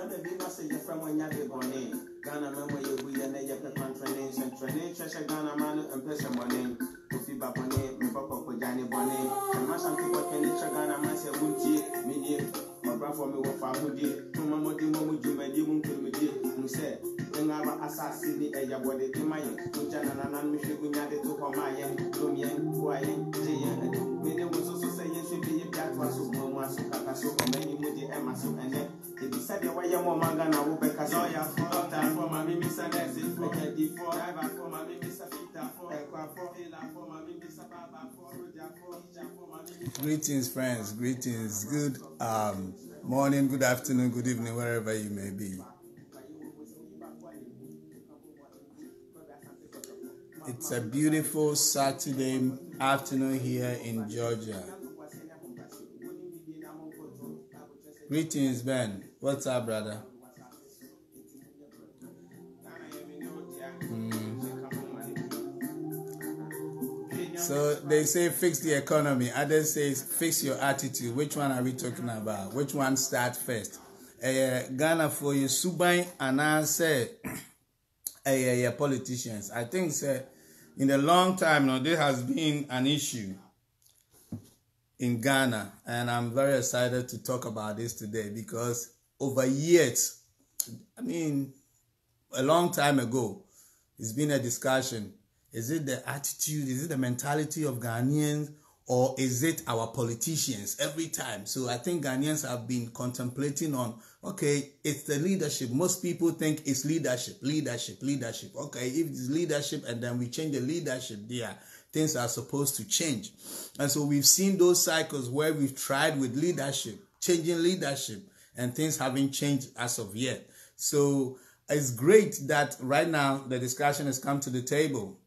the big message from when you get money. Ghana man where you be and you can train Ghana man and person money. If you back money, me papa for Johnny Bonnet. And my son to work in Ghana man say Wunti, me my brother me with family. Mama Modi Momu Jumedi Munki, who said, when I was assassinated, a yabody to my end. Mujana and Michigan to Homayan, Lumian, Huayan, Jayan. Many was also saying should be a cat was so much so many Moody Emerson and then they decided why your mama gonna work because all your fault for my Miss Anesi for driver for my Miss Afita for my Miss Ababa for Greetings, friends. Greetings. Good morning, good afternoon, good evening, wherever you may be. It's a beautiful Saturday afternoon here in Georgia. Greetings, Ben. What's up, brother? So they say fix the economy. Others say fix your attitude. Which one are we talking about? Which one starts first? Ghana for you, Subai, and I say, politicians. I think in a long time now, there has been an issue in Ghana, and I'm very excited to talk about this today because over years, I mean, a long time ago, it's been a discussion. Is it the attitude? Is it the mentality of Ghanaians? Or is it our politicians every time? So I think Ghanaians have been contemplating on, okay, it's the leadership. Most people think it's leadership. Okay, if it's leadership and then we change the leadership there, things are supposed to change. And so we've seen those cycles where we've tried with leadership, changing leadership, and things haven't changed as of yet. So it's great that right now the discussion has come to the table.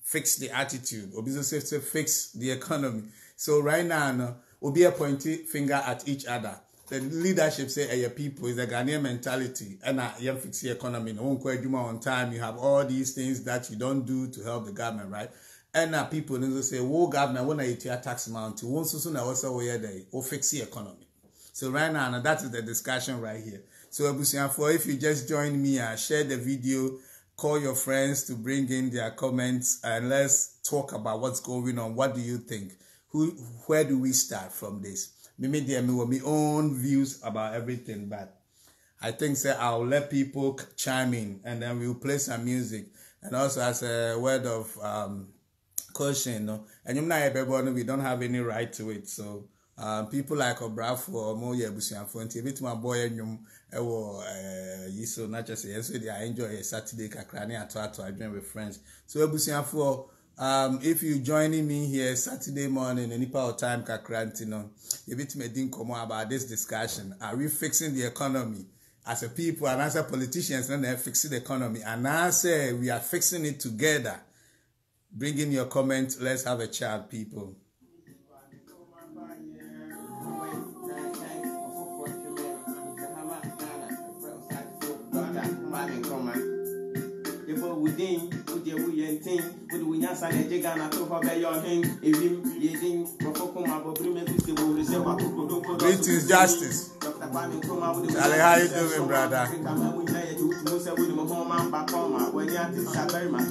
Fix the attitude. Obviously, to fix the economy. So right now, we'll be a pointing finger at each other. The leadership say, hey, people, is a Ghanaian mentality. And you fix the economy. No one quite on time. You have all these things that you don't do to help the government, right? And people say, "Whoa, government, when I your tax amount, won't soon also where they will fix the economy." So right now, that is the discussion right here. So if you just join me, share the video. Call your friends to bring in their comments and let's talk about what's going on. What do you think? Where do we start from this? Maybe there will be my own views about everything, but I think I'll let people chime in and then we'll play some music. And also as a word of caution, and you know, we don't have any right to it. So people like Boafo or Moya Busianfonti, a bit my boy and so not just yesterday I enjoy a Saturday kakrani ato I join with friends. So Busianfo, if you joining me here Saturday morning any power time kakrantino, a bit me think about this discussion. Are we fixing the economy as a people and as a politicians and they're fixing the economy? And I say we are fixing it together. Bring in your comments, let's have a chat, people. Within, with the Wuyan thing, with the Winas and the Jigana to her by your hand, if him, Yedin, Profocoma, Greetings, Justice. Charlie, how you doing, brother?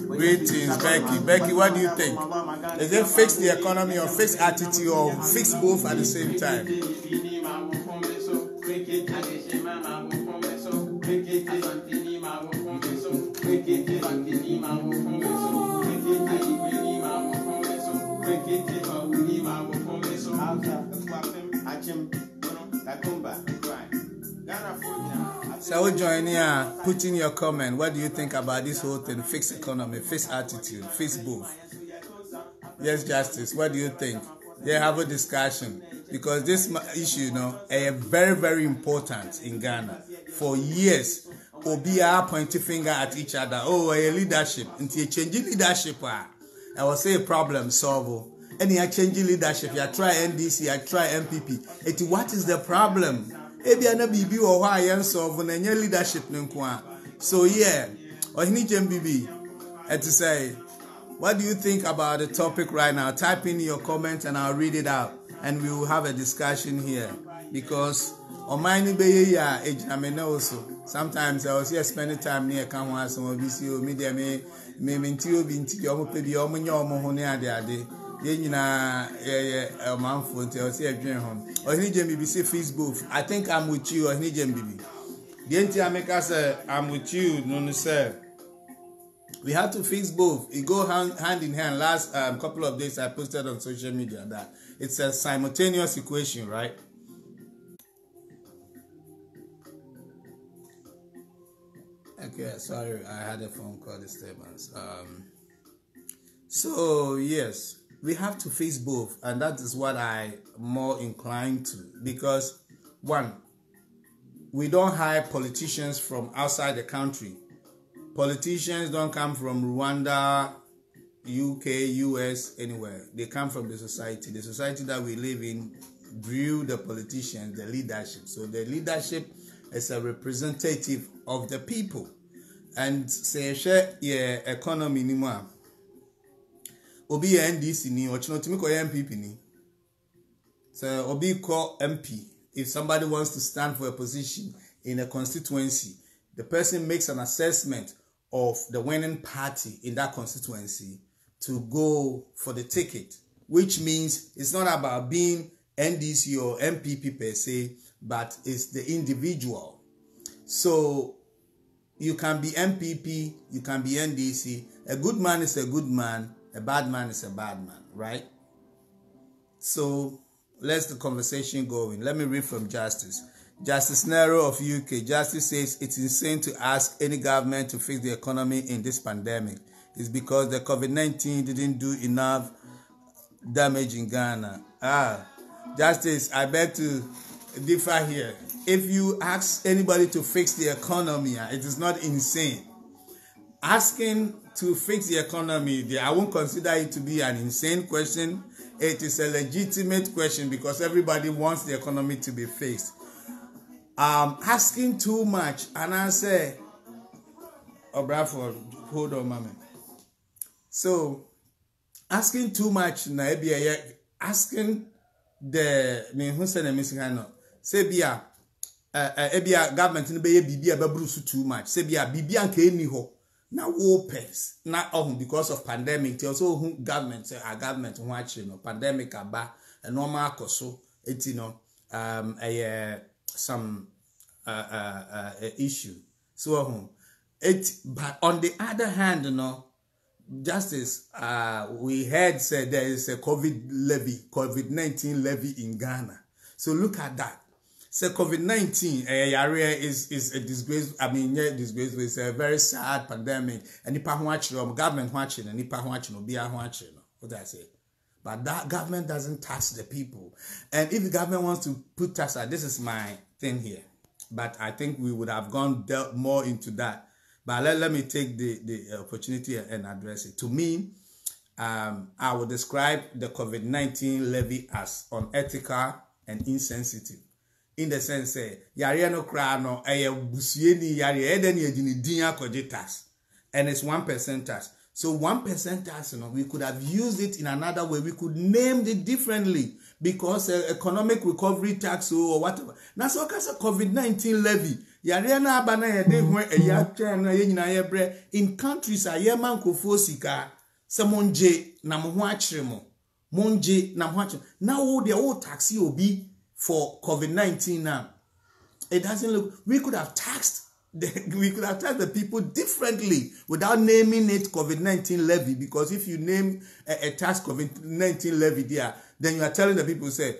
Greetings, Becky. Becky, what do you think? Is it fix the economy or fix attitude or fix both at the same time? So join here, put in your comment. What do you think about this whole thing? Fix economy, fix attitude, fix both. Yes, Justice, what do you think? They have a discussion because this issue, is very, very important in Ghana. For years, Obia pointing finger at each other. Oh, a leadership. Until you change leadership, I will say a problem solve. And you change leadership. You try NDC, you try MPP. What is the problem? Ebiana BB or why I solve when your leadership. So yeah, or he need MBB. And to say, what do you think about the topic right now? Type in your comment and I'll read it out. And we will have a discussion here. Because On mine be ya age I may know so. Sometimes I was here spending time near Kamwa, some of you media me into binti yomo pedi yomo nyomo hone ade. Then a month until I see a dream home. Or any JMBC Facebook. I think I'm with you or any JMBB. The entire maker say I'm with you, no sir. We have to fix both. It go hand in hand. Last couple of days I posted on social media that it's a simultaneous equation, right? Okay, sorry, I had a phone call disturbance. So yes, we have to face both, and that is what I'm more inclined to, because one, we don't hire politicians from outside the country. Politicians don't come from Rwanda, UK, US, anywhere. They come from the society. The society that we live in grew the politicians, the leadership. So the leadership is a representative of the people. And say share your economy ni mo. Obi NDC ni ochino ko MPP ni. So obi call MP. If somebody wants to stand for a position in a constituency, the person makes an assessment of the winning party in that constituency to go for the ticket, which means it's not about being NDC or MPP per se, but it's the individual. So you can be MPP, you can be NDC. A good man is a good man, a bad man is a bad man, right? So let's the conversation going. Let me read from Justice. Justice Nero of UK. Justice says it's insane to ask any government to fix the economy in this pandemic. It's because the COVID-19 didn't do enough damage in Ghana. Justice, I beg to differ here. If you ask anybody to fix the economy, it is not insane. Asking to fix the economy, I won't consider it to be an insane question. It is a legitimate question because everybody wants the economy to be fixed. Asking too much, and I say, Bradford, hold on, mama. So, asking too much, asking the who said a missing hand, say, Bia, government in the Bibia Babrusu too much, say, Bia, Bibian Keniho, now opens, not because of pandemic, also government, our government watching, pandemic, a normal coso, it's, some issue. So but on the other hand, Justice, we heard said there is a COVID-19 levy in Ghana. So look at that. So COVID-19 area is a disgrace. I mean, disgrace. It's a very sad pandemic. And nipa watching, government watching, and nipa watching, be watching. What I say. But that government doesn't tax the people. And if the government wants to put tax, this is my thing here. But I think we would have gone more into that. But let me take the opportunity and address it. To me, I would describe the COVID-19 levy as unethical and insensitive. In the sense, yari no kra no busieni yari eden yedini dinya koje tax, and it's 1% tax. So 1% tax, we could have used it in another way. We could name it differently because economic recovery tax or whatever. Now, so because COVID-19 levy, yariana abana yede when a yacha na yina yebre in countries a yeman kofosika semonje na muachiremo monje na muachiremo. Now the old taxi obi for COVID-19 now. It doesn't look. We could have taxed the people differently without naming it COVID-19 levy, because if you name a tax COVID-19 levy there, then you are telling the people, say,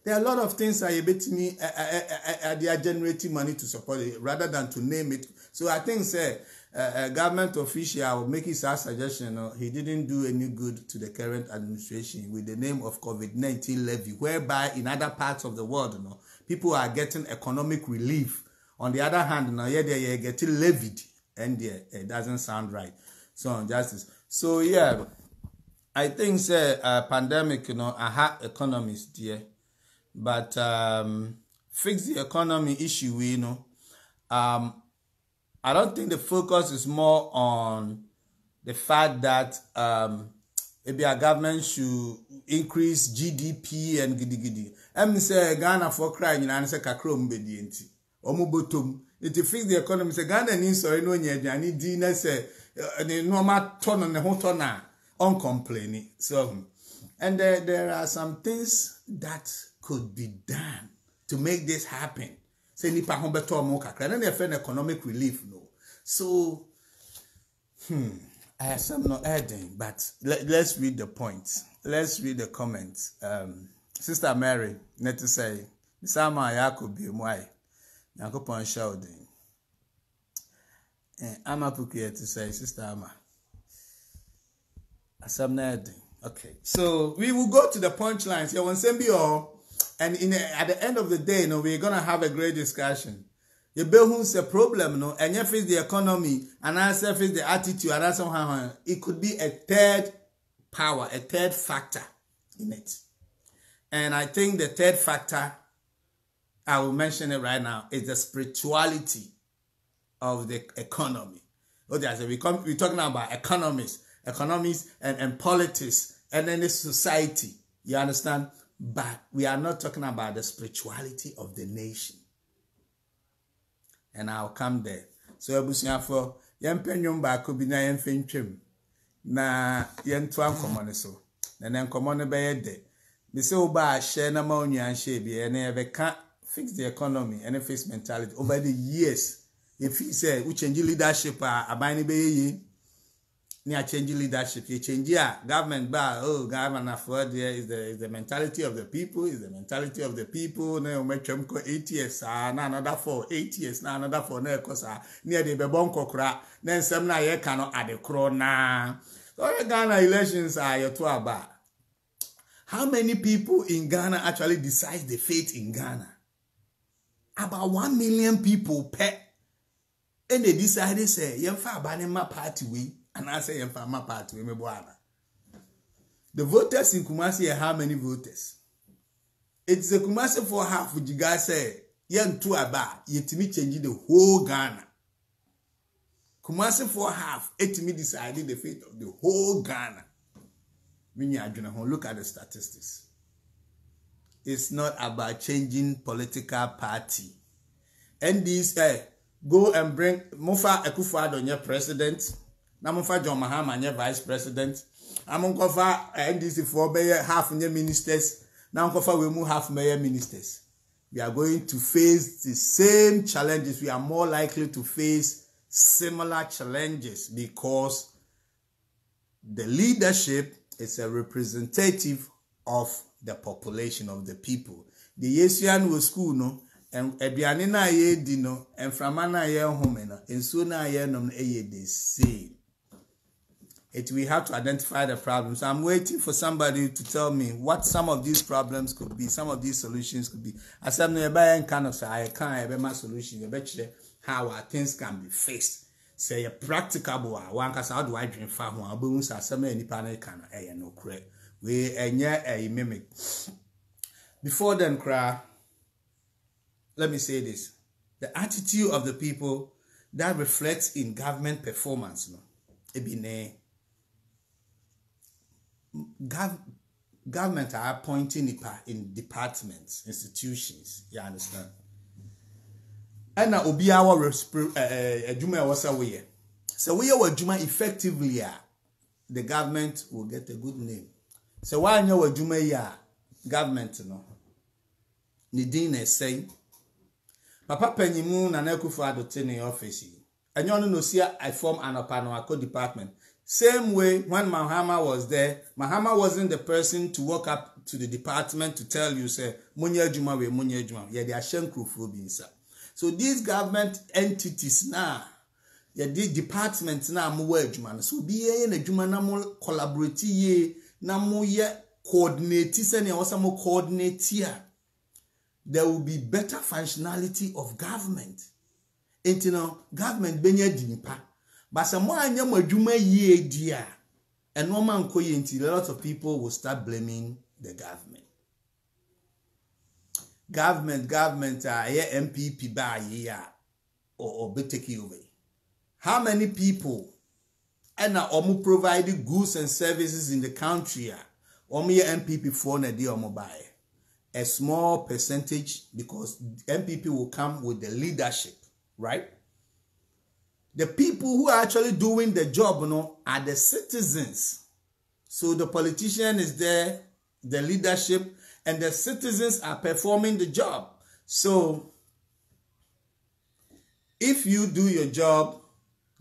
there are a lot of things that they are generating money to support it rather than to name it. So I think, say, a government official will make his suggestion, he didn't do any good to the current administration with the name of COVID-19 levy, whereby in other parts of the world, people are getting economic relief. On the other hand, they're getting levied, and it doesn't sound right. So, Justice. So, yeah, I think, pandemic, economies, dear, but fix the economy issue, I don't think the focus is more on the fact that maybe our government should increase GDP and gidi. And say Ghana for crying and say kakro mbedi enti. Omo bottom. It fix the economy. Say Ghana needs so no nya ni dinner say the normal turn on the whole turn uncomplaining. So and there are some things that could be done to make this happen. Say nipa ho beto mo kakra. Then they find economic relief no. So I have some no adding, but let's read the points. Let's read the comments. Sister Mary, net to say, Sama Yakobi Mwai, Yakopon shouting. Ama Pukia to say, Sister Ama. Some adding. Okay, so we will go to the punchlines here. And at the end of the day, we're gonna have a great discussion. The behun's a problem, and you face the economy, and answer face the attitude, and somehow it could be a third power, a third factor in it. And I think the third factor, I will mention it right now, is the spirituality of the economy. Okay, so we're talking about economists and politics, and then the society. You understand? But we are not talking about the spirituality of the nation. And I'll come there. So abusuafo yempenyum ba ko bi na yemfentwem na yentoan komone so na nen komone be yede bi se oba share na ma onyan share bi na be ka fix the economy and face mentality over the years. If you say we change leadership abani be ye ni a change leadership, you change government ba government for there is the mentality of the people, is the mentality of the people. Na umecham ko 8 years na another for 8 years na another for na ekosa near the bebon kokra na nsem na ye ka no adekro na. So Ghana elections are your to aba. How many people in Ghana actually decide the fate in Ghana? About 1 million people per. And they decided say yemfa abanema party we. And I say, my party, the voters in Kumasi are how many voters? It's a Kumasi for half, which you guys say, young two about, yet me changing the whole Ghana. Kumasi for half, it me deciding the fate of the whole Ghana. Look at the statistics. It's not about changing political party. And these go and bring Mufa Akufo-Addo your president. Namufa John Mahama nye vice president. Amunkofa NDC for half nye ministers. Namunkofa we move half mayor ministers. We are going to face the same challenges. We are more likely to face similar challenges because the leadership is a representative of the population of the people. The Yesian was school no and eduane na ye di no enframa na ye home no enso na ye nom eye the same. We have to identify the problems. I'm waiting for somebody to tell me what some of these problems could be, some of these solutions could be. As I'm nearby kind of say I can't have my solution. How things can be fixed. Say a practicable one cause how do I drink far one boons as some any panel can no correct. We a mimic. Before then cry, let me say this. The attitude of the people that reflects in government performance. No, it be government are appointing in departments, institutions. You understand? And now obi our adwuma wasa we. So we are adwuma effectively. The government will get a good name. So why you adwuma ya government no? Nidine say Papa Penyimu na Akufo-Addo in office. And you no see I form an opano department. Same way when Mahama was there, Mahama wasn't the person to walk up to the department to tell you, say, Munya Juma we Munya Juma. Yeah, they are Shenkrufobinsa. So these government entities now, yeah, these departments now more Juma. So be a Juma na mo collaborate ye, na mo ye coordinate, send also mo coordinate here. There will be better functionality of government. And you know, government benye dinipa. But some anya madwuma ye dia and no man ko yenti, a lot of people will start blaming the government. Government MPP ba ye or be take over. How many people and omu provide goods and services in the country. Omu ye MPP for na di omu buy. A small percentage, because MPP will come with the leadership, right? The people who are actually doing the job, are the citizens. So the politician is there, the leadership, and the citizens are performing the job. So if you do your job,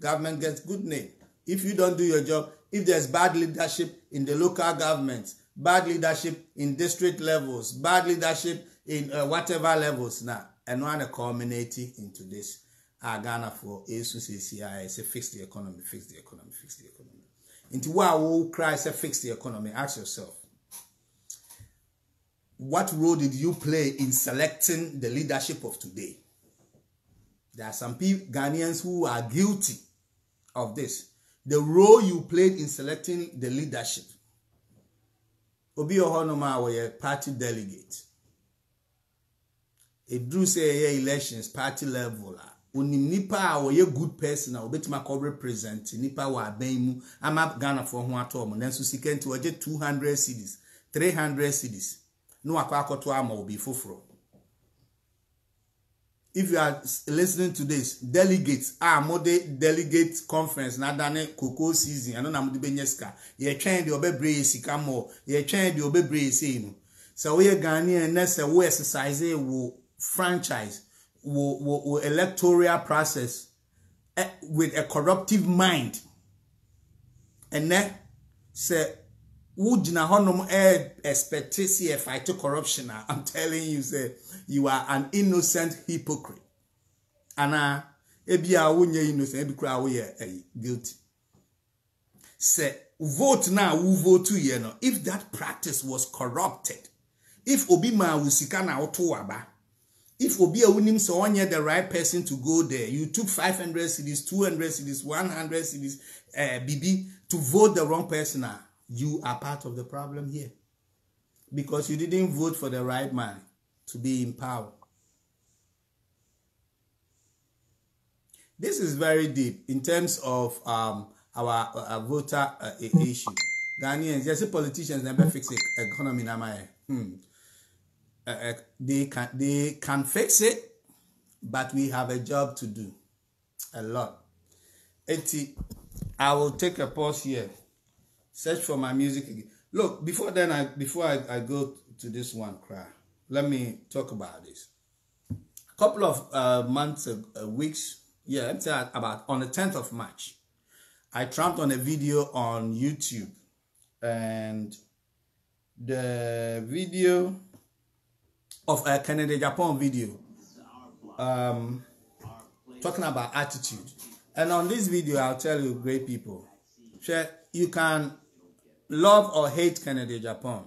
government gets good name. If you don't do your job, if there's bad leadership in the local government, bad leadership in district levels, bad leadership in whatever levels now, and one culminating into this. Ghana for ASUCCI say fix the economy, fix the economy, fix the economy. Into what will cry say fix the economy? Ask yourself, what role did you play in selecting the leadership of today? There are some people, Ghanaians, who are guilty of this. The role you played in selecting the leadership. Obi Ohonoma were a party delegate. It drew say elections party level. Unim nipa or a good person or bet my represent nipa wa bemu. I'm up Ghana for one atom and then so seeking to get 200 cities, 300 cities. No akwa to am will be fufro. If you are listening to this, delegates more delegate conference na dane cocoa season. I don't know the benyeska. Ye train the obebre sikamo. Ye train the obebre say. So we Ghanaian nessa we exercise wo franchise wo electoral process with a corruptive mind. And then say would na honom expect to see a fight to corruption. I'm telling you, say you are an innocent hypocrite. And ebia wunye innocent, ebi kura we guilty. Say vote now, who vote to you know. If that practice was corrupted, if Obima usika na otuwaba, if Obi unim so onye the right person to go there, you took 500 cities, 200 cities, 100 cities, BB to vote the wrong person now. You are part of the problem here. Because you didn't vote for the right man to be in power. This is very deep in terms of our voter issue. Ghanaians, there's politicians never fix the economy. They can fix it, but we have a job to do. A lot. I will take a pause here. Search for my music again. Look, before I go to this one cry, let me talk about this. A couple of months, weeks, I'm saying about on the 10th of March, I tramped on a video on YouTube, and the video of a Canada Japan video, talking about attitude. And on this video, I'll tell you, great people, you can love or hate Canada Japan.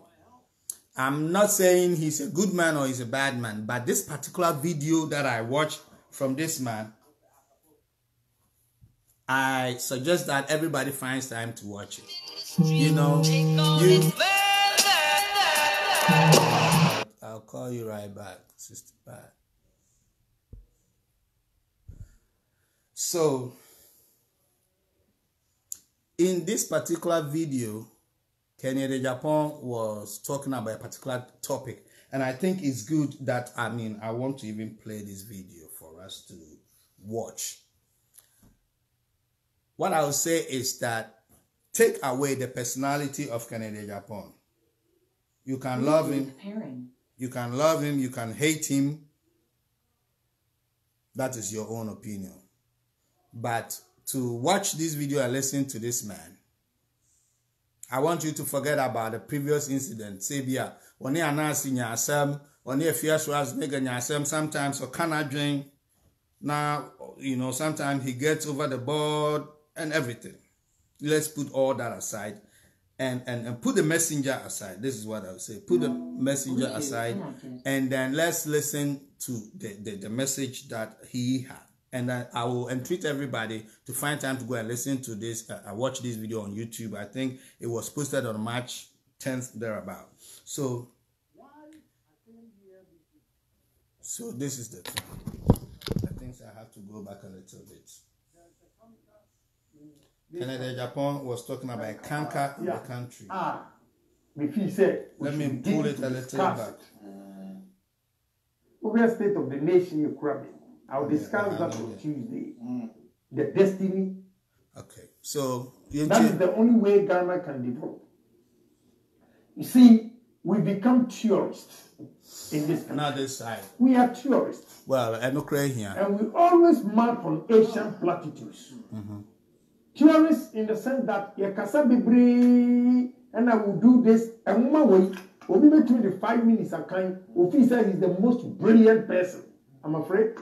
I'm not saying he's a good man or he's a bad man, but this particular video that I watched from this man, I suggest that everybody finds time to watch it. You know, I'll call you right back, Sister Pat. So, in this particular video, Canada Japan was talking about a particular topic, and I think it's good that, I want to even play this video for us to watch. What I would say is that take away the personality of Canada Japan. You can love him, you can hate him. That is your own opinion. But to watch this video and listen to this man, I want you to forget about the previous incident. Sabia, when you are not seeing yourself, when you fear was making yourself, sometimes or cannot drink. Now, sometimes he gets over the board and everything. Let's put all that aside and put the messenger aside. This is what I would say. Put the messenger aside, and then let's listen to the message that he had. And then I will entreat everybody to find time to go and listen to this. I watched this video on YouTube. I think it was posted on March 10th, thereabout. So this is the thing. I think I have to go back a little bit. Canada, Japan was talking about a canker in the country. Let me pull it a little back. Over the state of the nation, Ukraine. I'll discuss that on Tuesday. The destiny. Okay, so that is the only way Ghana can develop. You see, we become tourists in this country. Not this side. We are tourists. Well, I'm not here. And we always mark on Asian platitudes. Tourists in the sense that and I will do this and one way. Only between the 5 minutes I can. Officer is the most brilliant person. I'm afraid.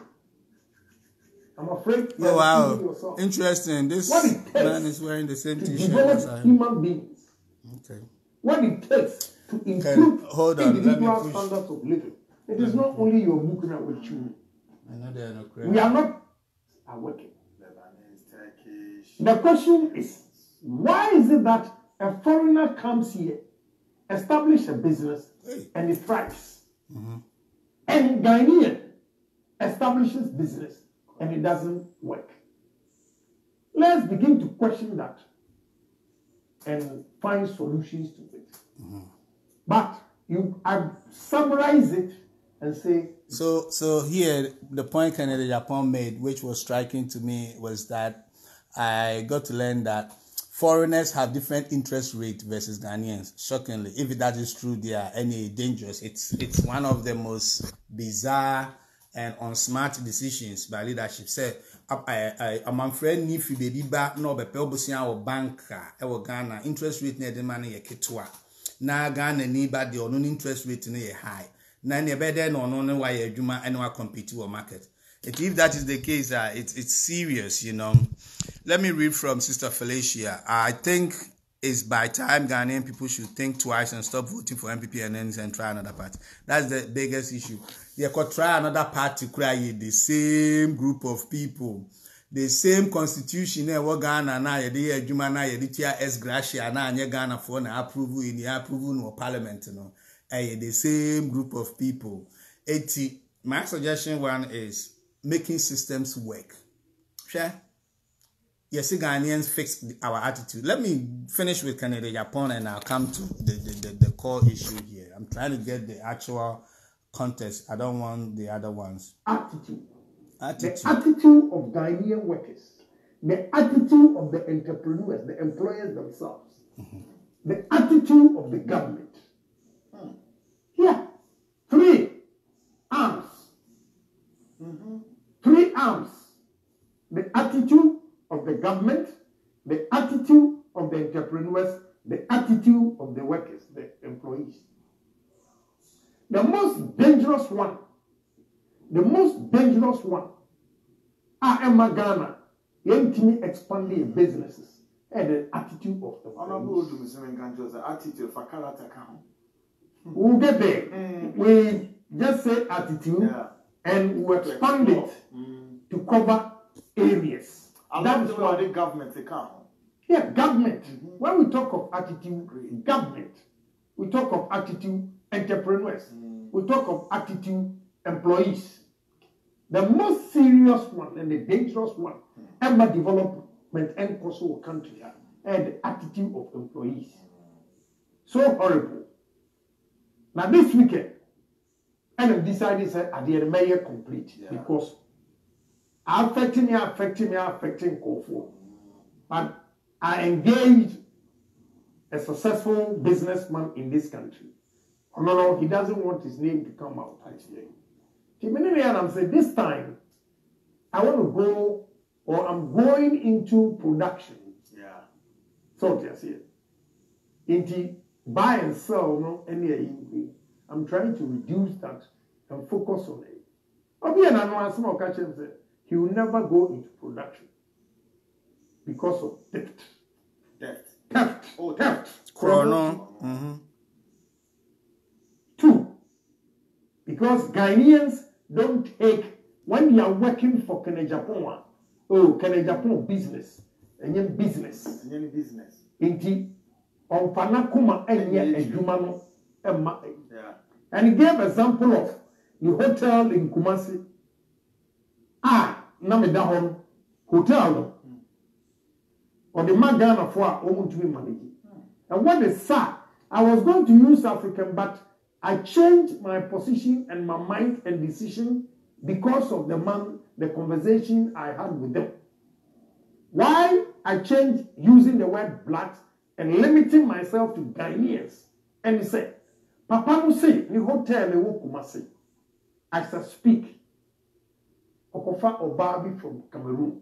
Oh wow! Interesting. This man is wearing the same T-shirt as I am. Human beings. Okay. What it takes to improve individual standards of living. It is not only your book now with you. I know they are not crazy. We are not working. The question is, why is it that a foreigner comes here, establish a business, and it thrives? And Ghanaian establishes business, and it doesn't work. Let's begin to question that and find solutions to it. But I summarize it and say. So here the point Canada Japan made, which was striking to me, was that I got to learn that foreigners have different interest rate versus Ghanaians. Shockingly, if that is true, they are any dangerous. It's one of the most bizarre and unsmart decisions by leadership. Say, I'm afraid if you baby back no be pelbusia or banker or Ghana interest rate near the money ye ketwa. Na Ghana ni bad the on interest rate near high. Na ne better no why you juma and compete or market. If that is the case, it's serious, you know. Let me read from Sister Felicia. I think it's by time Ghanaian people should think twice and stop voting for MPPNNs and try another party. That's the biggest issue. They could try another party, cry the same group of people, the same constitution. What Ghana na yedi Juma na yedi tia S Gracia na anye Ghana for na approval in the approval no parliament no. The same group of people. My suggestion one is making systems work. Sure. Yes, Ghanaians fix our attitude. Let me finish with Canada, Japan, and I'll come to the core issue here. I'm trying to get the actual context. I don't want the other ones. Attitude. The attitude of Ghanaian workers. The attitude of the entrepreneurs, the employers themselves. The attitude of the government. Yeah. 3 arms. 3 arms. The attitude of the government, the attitude of the entrepreneurs, the attitude of the workers, the employees. The most dangerous one, Emma Ghana, you expanding businesses, and the attitude of the employees. We'll get there. We just say attitude, and we expand it to cover areas. That's why the government account. Yeah, government. When we talk of attitude, government, we talk of attitude, entrepreneurs, we talk of attitude, employees. The most serious one and the dangerous one, ever development and also country, and the attitude of employees. So horrible. Now this weekend, and I decided that I did make it complete because affecting Kofu. But I engaged a successful businessman in this country. No, he doesn't want his name to come out actually. And I'm saying this time I want to go, or I'm going into production. Yeah. So just here. Into buy and sell, no any. I'm trying to reduce that and focus on it. He will never go into production because of theft. Chrono. 2, because Ghanaians don't take, when you are working for Canada Japan business, and then business. Inti on Panakuma and Jumano. And he gave example of the hotel in Kumasi. Namedahon hotel. or the man Ghana for almost to be managed. And what is sad, I was going to use African, but I changed my position and my mind and decision because of the conversation I had with them. Why I changed using the word black and limiting myself to Ghanaians. And he said, Papa no say, the hotel ne wo Kumasi. As I speak, Okofa Obabi from Cameroon.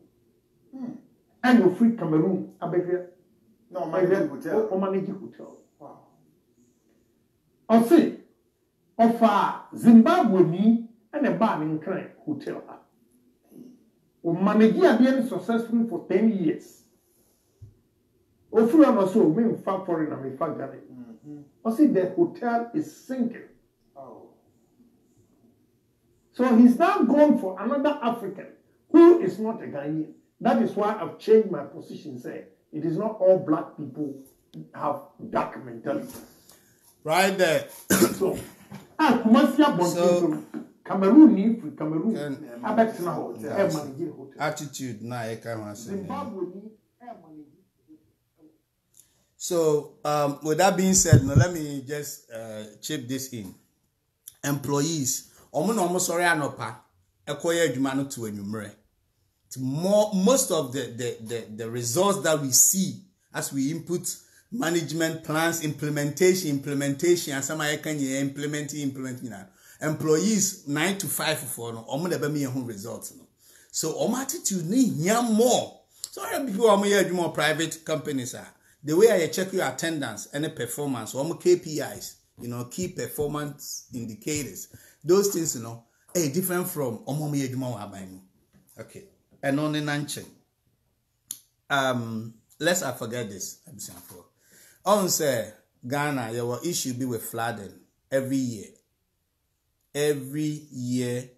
And you free Cameroon, Abegre. No, manage hotel. O manage hotel. Wow. I say, of Zimbabwe ni and a bar in Crane hotel. O manage again successfully for 10 years. O free also mean far foreign and me far Ghana. I see the hotel is sinking. Oh. So he's now gone for another African who is not a Ghanaian. That is why I've changed my position. Say it is not all black people have dark mentality. Right there. So, Cameroon need for Cameroon. I bet now hotel. Attitude na I can say. Zimbabwe need. So, with that being said, now let me just chip this in. Employees, almost sorry anopa, ekoye adwuma to enumere. Most of the results that we see as we input management plans, implementation, and some I can implementing. Employees 9 to 5 for no, never me results no. So, attitude need more. Sorry, people are more private companies are. The way I check your attendance and performance, or KPIs, key performance indicators, those things, different from okay. And on the nanche. Let's not forget this. On say Ghana, there will issue be with flooding every year. Every year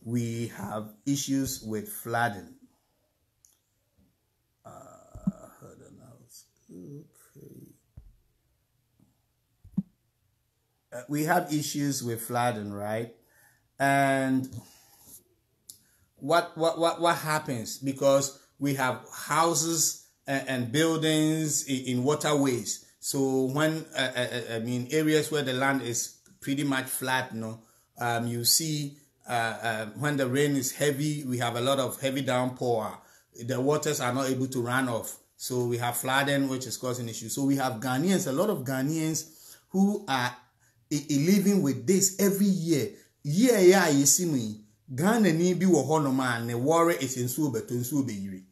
we have issues with flooding. We have issues with flooding, right? And what happens? Because we have houses and buildings in waterways. So when areas where the land is pretty much flat, you see when the rain is heavy, we have a lot of heavy downpour. The waters are not able to run off. So we have flooding, which is causing issues. So we have Ghanaians, a lot of Ghanaians who are living with this every year. Yeah, you see me. Ghana ni bi wo hono ma ne worry is nsuo beto nsuo be yiri.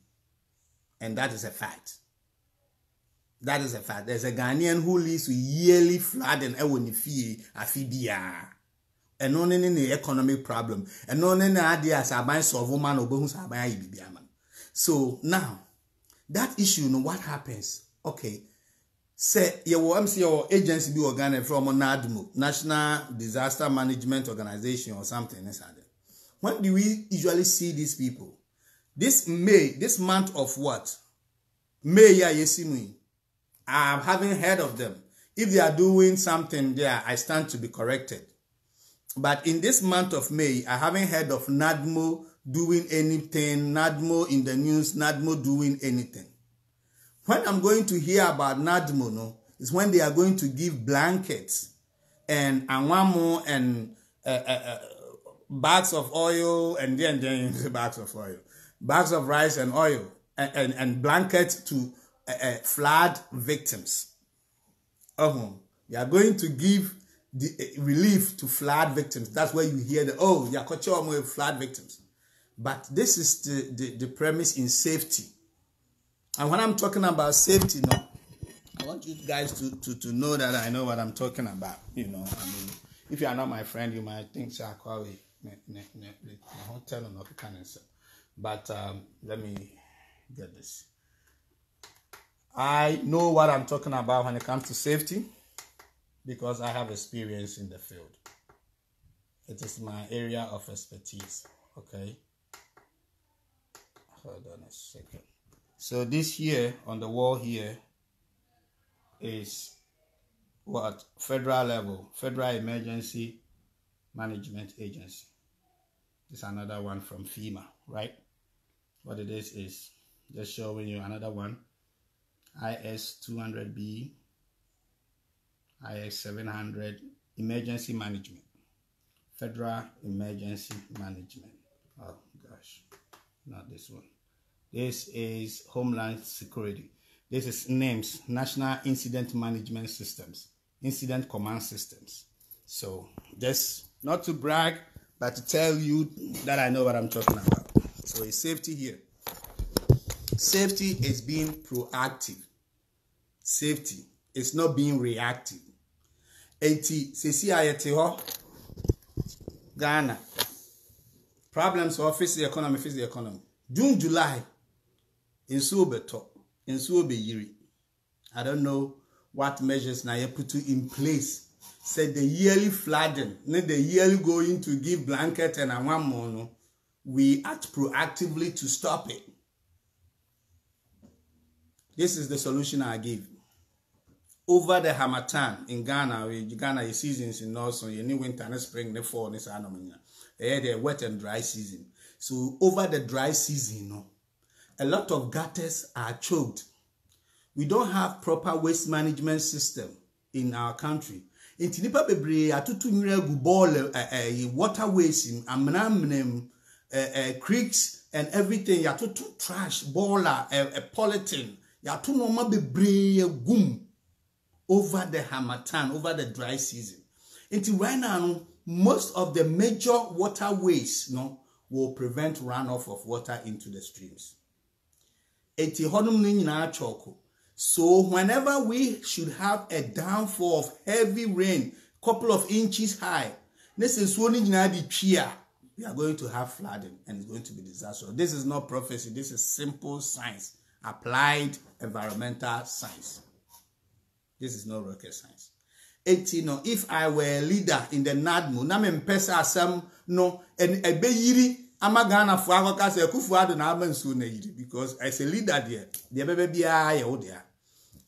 And that is a fact. That is a fact. There's a Ghanaian who lives with yearly flooding ewo ni fie afi bia. And no ne economic problem. And no ne ade as aban solve man obohu sa aban ayi bibia man. So now that issue, what happens? Okay. Say your agency be organized from NADMO, National Disaster Management Organization or something. When do we usually see these people? This month of what? May, yeah, you see me. I haven't heard of them. If they are doing something there, I stand to be corrected. But in this month of May, I haven't heard of NADMO doing anything, NADMO in the news, NADMO doing anything. When I'm going to hear about NADMO, is when they are going to give blankets and anwamo and bags of oil and then bags of oil, bags of rice and oil and blankets to flood victims. They are going to give the relief to flood victims. That's where you hear the flood victims. But this is the premise in safety. And when I'm talking about safety, I want you guys to know that I know what I'm talking about. If you are not my friend, you might think, hotel or but let me get this. I know what I'm talking about when it comes to safety because I have experience in the field. It is my area of expertise. Okay. Hold on a second. So this here on the wall here is what? Federal level, Federal Emergency Management Agency. This is another one from FEMA, right? What it is just showing you another one IS 200B, IS 700, emergency management, federal emergency management. Oh gosh, not this one. This is Homeland Security. This is NIMS, National Incident Management Systems, Incident Command Systems. So just not to brag, but to tell you that I know what I'm talking about. So it's safety here. Safety is being proactive. Safety is not being reactive. 80 CCIT Ghana. Problems of face the economy. June, July, in Subeto, in Subeyiri. I don't know what measures now you put in place. Said the yearly flooding, not the yearly going to give blanket and a one mono. We act proactively to stop it. This is the solution I give. Over the Hamatan in Ghana, Ghana is seasons in north, so you need winter and spring, the fall, this anomania. The wet and dry season. So over the dry season, a lot of gutters are choked. We don't have proper waste management system in our country. In Tinipa Bebre, atutu nyiregu ball waterways in amnamnem creeks and everything. Yatutu trash baller polythene. Yatu normal bebre gum over the Hamatan, over the dry season. Until right now, most of the major waterways will prevent runoff of water into the streams. So whenever we should have a downfall of heavy rain, couple of inches high, we are going to have flooding and it's going to be disastrous. This is not prophecy. This is simple science, applied environmental science. This is not rocket science. If I were a leader in the NADMO, because as a leader there, the baby there.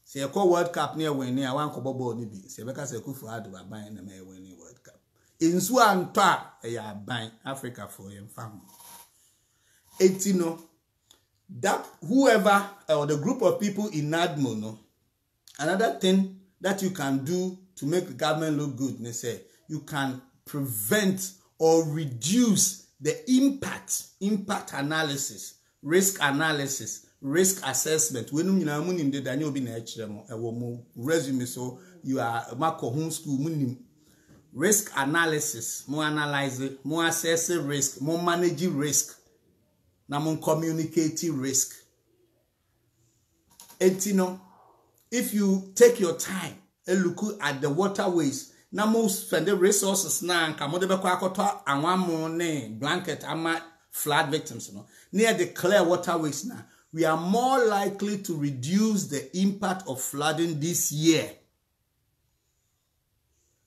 Say a World Cup near when near one kobobo ni bi. Say because a kufu adu ba buying the may winning World Cup. In Swan ta ya buying Africa for your family. That whoever or the group of people in NADMO, another thing that you can do to make the government look good, they say you can prevent or reduce the impact analysis, risk analysis, risk assessment. When you know the Daniel be resume, so you are Marco home school risk analysis, more analyze it, more assess risk, more manage risk, now more communicating risk. If you take your time and look at the waterways, now most spend the resources now and come and one more name blanket flood victims near the clear waterways now. We are more likely to reduce the impact of flooding this year.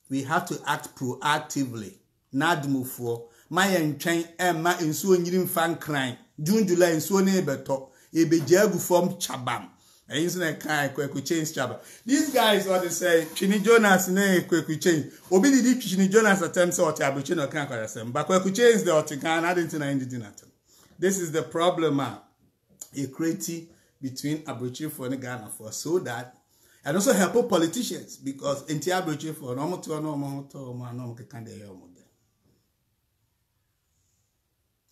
We have to act proactively. NADMO for my train and my insuring fan crying. June, July, in so neighbor talk. It be jagu from Chabam. And isn't a kind quick change Chabam. These guys what they say, Chini Jonas, nay, quick change. Obi the deep Chini Jonas attempts or Tabuchin or Kankarasem. But quick change the Otikan, I didn't know. This is the problem. Equity between Abuchi for and Ghana for so that and also help politicians because in Abuchi for normal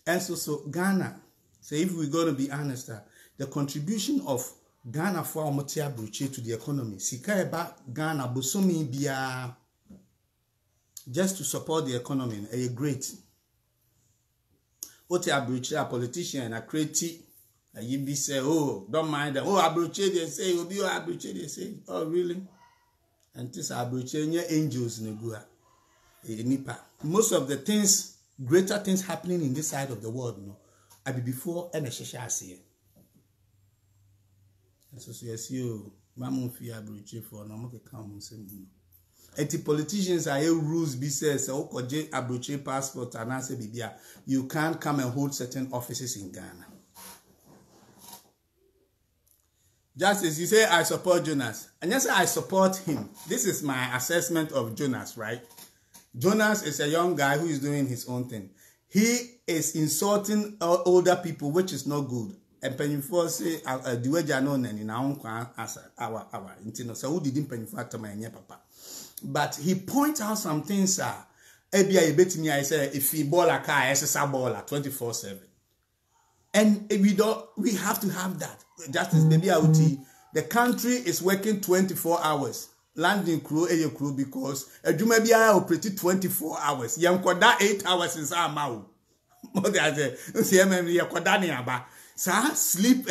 and so Ghana, so if we're going to be honest, the contribution of Ghana for Abuchi to the economy, Sikaeba Ghana Busumi Bia just to support the economy, a great Ote Abuchi, a politician, a creative. You be say, oh, don't mind them. Oh, Abuche, they say, Obi, Abuche, they say, oh, really? And this Abuche, angels in Nipa. Most of the things, greater things happening in this side of the world, I be before and a shasha see. And so, yes, you, Mamun Fi Abuche for no come and say, the politicians are rules be says, oh, Abuche passport, and I say, you can't come and hold certain offices in Ghana. Just as you say, I support Jonas. And yes, I support him. This is my assessment of Jonas, right? Jonas is a young guy who is doing his own thing. He is insulting older people, which is not good. and penny for say the way Janon and in our own as our intino. So who didn't penny for to my papa. But he point out some things Ebia bet me I say if he ball a car SSR baller 24/7. And we have to have that. Justice baby Auti. The country is working 24 hours. Landing crew, air crew, because a Jumabia operated 24 hours. Yankoda 8 hours is our mouth. Mother, I say, sleep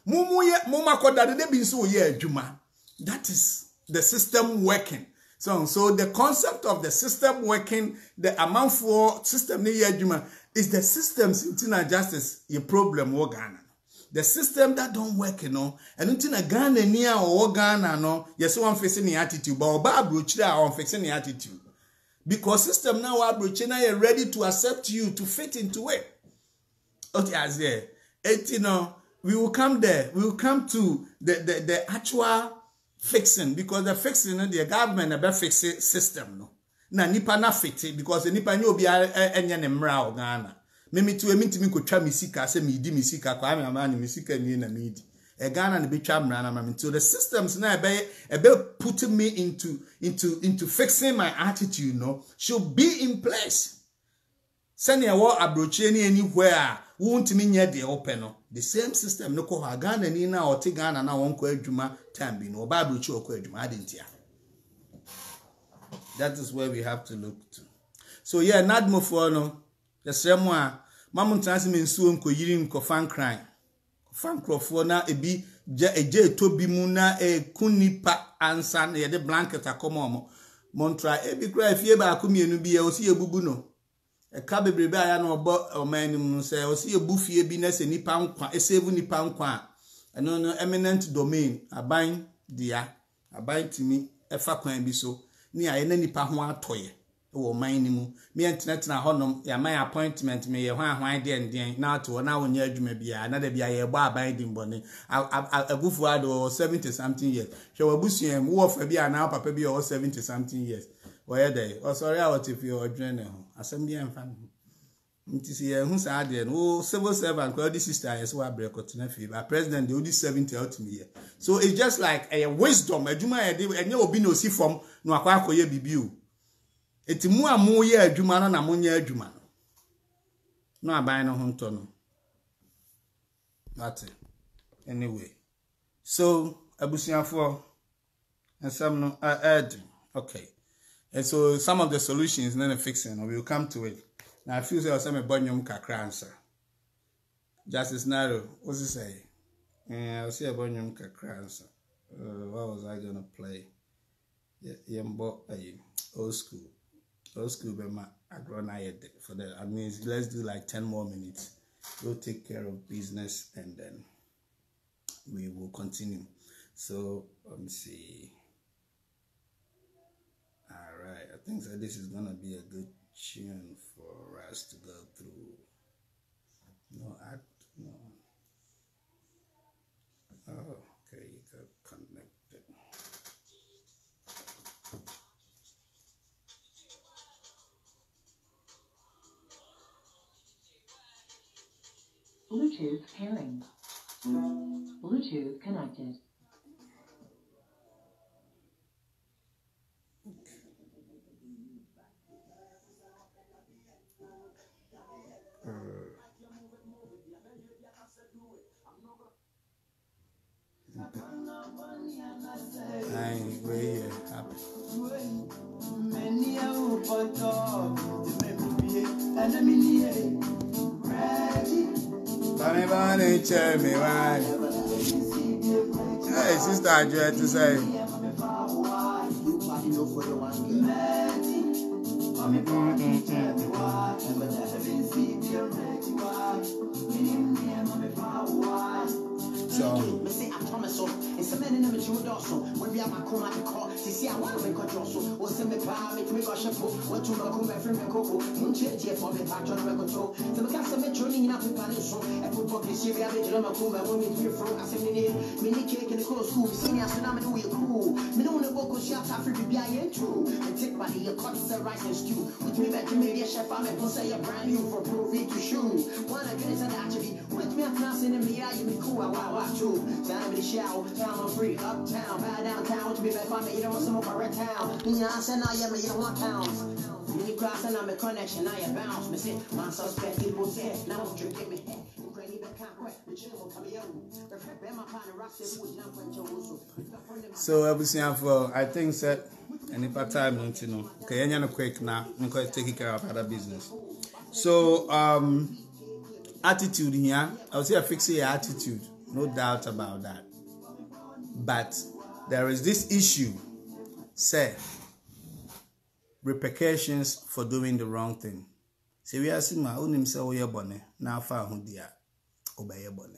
Muma Koda, they been so Juma. That is the system working. So the concept of the system working, the amount for system Juma is the systems in justice, your problem, Ghana. The system that don't work, and until a Ghana near or Ghana, no, yes, one facing the attitude, but Barbara on fixing the attitude. Because system now are ready to accept you to fit into it. Okay, as there, we will come there. We will come to the actual fixing, because the fixing, the government about fixing system, no. Na nipa na fit it because the nipa nyo obi enya ne mra o Ghana. Me to emi ko twa misika se me di misika kwa me ama ni misika ni na me di. E Ghana ne be twa mra na me to the systems na ebe putting me into fixing my attitude, no, should be in place. Send your war abrochie ni anywhere won't me nye de open no. The same system no ko ha Ghana ni na o te Ghana na won ko adwuma time bi no ba abrochie o ko adwuma adentia. That is where we have to look to. So yeah, nadmo for no. The same one. Mamun transi me nsuo nko yiri nko fan cry. Fan crofo na ebi eje tobi mu na kunipa ansa na ye de blanket akomo mo. Montra ebi cry fie ba akomienu bi e osi ebubu no. E ka bebrebe aya na obo omanum no se osi ebu fie bi na se nipa nkwa esevu nipa nkwa. No eminent domain aban dia aban timi efa kwan bi so. Ni aye na nipa ho atoye wo man ni mu me entenetena honom ya my appointment me ye hwan den na to na wonya adwuma bia na da bia ye gba aban din bone agufu ado 70 something years hwe wabusuam wo fa bia na papa bia o 70 something years wo dey o sorry out if you odwene ho asem bia mfa ntisi ye hu sa ade no civil servant ko di sister yes wa break na fi ba president dey odi 70 out me here. So it's just like a wisdom adwuma ye dey enye obi no si from no akwa akoye bibiu eti mu amu ye adwuma no na munye adwuma no aban no honto no. That's it. Anyway, so abusiafo and some no okay, and so some of the solutions then fixing we will come to it. Now I feel say some bonyum kakra answer. Justice Naro, what's he say? I'll see a bonyum kakra answer. What was I gonna play? Yembo old school. Old school bema agrona for that. I mean let's do like 10 more minutes. We'll take care of business and then we will continue. So let me see. Alright, I think that this is gonna be a good tune for us to go through. No. Oh, okay, you got connected. Bluetooth pairing. Bluetooth connected. We're happy. Bonnie, cheer me, right? Hey, sister, I dread to say. It's a man in the mature dorsal. When we have a coma to call, see, I want to make a dorsal. Or send me power, make me wash a book. What to make my friend Coco, Munchie, for the patch on a record. So the cast of metro in up in Palace. And put book is here, I made a Kuma, when we hear from us in the mini cake in the close school. Senior tsunami, we are cool. Me don't know what shots after the BIA true. And take by the cuts the rice and stew. With me back to maybe a chef, I'm a say a brand new for proving to shoe. One against an actually with me a class in the wow, true. Time to shower, time I'm free, uptown, bow downtown, to be back on me, you don't want some more red town. I said, now, yeah, you don't want pounds. Mini cross and I'm a connection, I am bounce. Me say, my suspect, people say, now I'm drinking me. So I think that any part time, you know, okay, any quick now, because taking care of other business. So attitude here, I would say I fix your attitude, no doubt about that. But there is this issue, say, repercussions for doing the wrong thing. Say we are seeing my own himself we are born now far who dia obey born.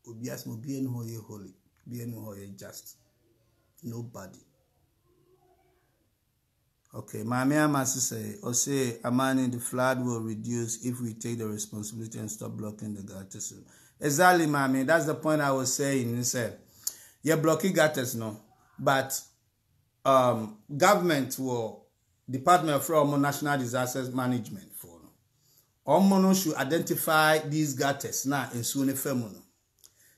Obias mo be no ye holy, be no ye just. Nobody. Okay, my must say, or say a man in the flood will reduce if we take the responsibility and stop blocking the gutters. Exactly, mommy. That's the point I was saying. He said, you're blocking gutters, no, but government will Department of National Disasters Management for Omono should identify these gutters now in Sune Femono.